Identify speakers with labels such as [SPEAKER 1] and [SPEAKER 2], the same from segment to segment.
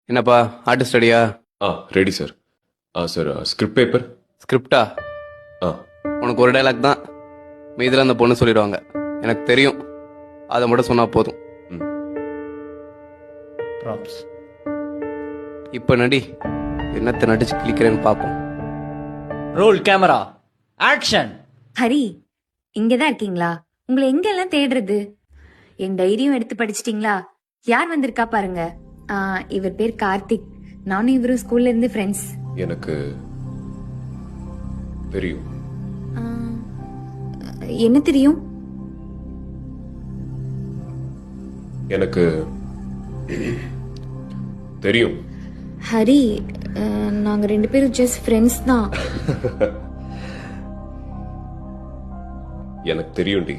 [SPEAKER 1] என்னப்பா ஆர்டிஸ்ட் ஸ்டடியா?
[SPEAKER 2] Ready sir. Sir script paper.
[SPEAKER 1] ஸ்கிரிப்டா?
[SPEAKER 2] ஆ
[SPEAKER 1] உனக்கு ஒரு டைலாக் தான், மீதில் அந்த பொண்ணு சொல்லிடுவாங்க. எனக்கு தெரியும், அதை மட்டும் சொன்னா போதும்.
[SPEAKER 2] ம்.
[SPEAKER 3] ப்ராப்ஸ்.
[SPEAKER 1] இப்போ நடி, என்னத்தை நடிச்சு கிளிக்கிறேன்னு பார்ப்போம்.
[SPEAKER 3] Role camera action.
[SPEAKER 4] ஹரி, இங்கதான் இருக்கீங்களா? உங்களை எங்கெல்லாம் தேடுறது? என் டைரியும் எடுத்து படிச்சிட்டீங்களா? யார் வந்திருக்கா பாருங்க. இவர் பேர் கார்த்திக். நானும் இவரும் ஸ்கூல்ல இருந்து ஃப்ரெண்ட்ஸ்.
[SPEAKER 2] எனக்கு தெரியும்.
[SPEAKER 4] என்ன தெரியும்?
[SPEAKER 2] எனக்கு தெரியும்.
[SPEAKER 4] ஹரி, நாங்க 2 பேரும் ஜஸ்ட் ஃப்ரெண்ட்ஸ் தான்.
[SPEAKER 2] எனக்கு தெரியும்டி.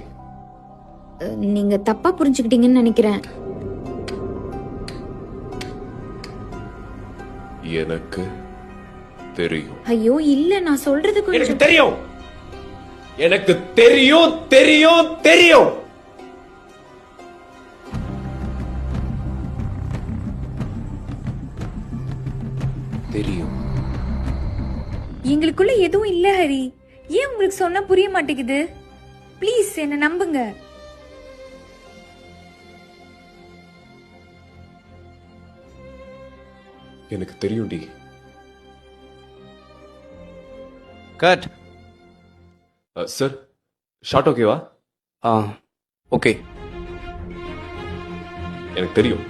[SPEAKER 4] நீங்க தப்பா புரிஞ்சுக்கிட்டீங்கன்னு நினைக்கிறேன்.
[SPEAKER 2] எனக்கு தெரியும்.
[SPEAKER 4] ஐயோ இல்ல, நான் சொல்றது
[SPEAKER 2] எனக்கு
[SPEAKER 4] கொஞ்சம்.
[SPEAKER 2] தெரியும். எனக்கு தெரியும் தெரியும் தெரியும். தெரியும்.
[SPEAKER 4] எங்களுக்குள்ள எதுவும் இல்ல ஹரி. ஏன் உங்களுக்கு சொன்னா புரிய மாட்டேங்குது? ப்ளீஸ் என்ன நம்புங்க.
[SPEAKER 2] எனக்கு தெரியும்டி.
[SPEAKER 1] கட்.
[SPEAKER 2] சார் ஷார்ட் ஓகேவா?
[SPEAKER 1] ஆ ஓகே.
[SPEAKER 2] எனக்கு தெரியும்.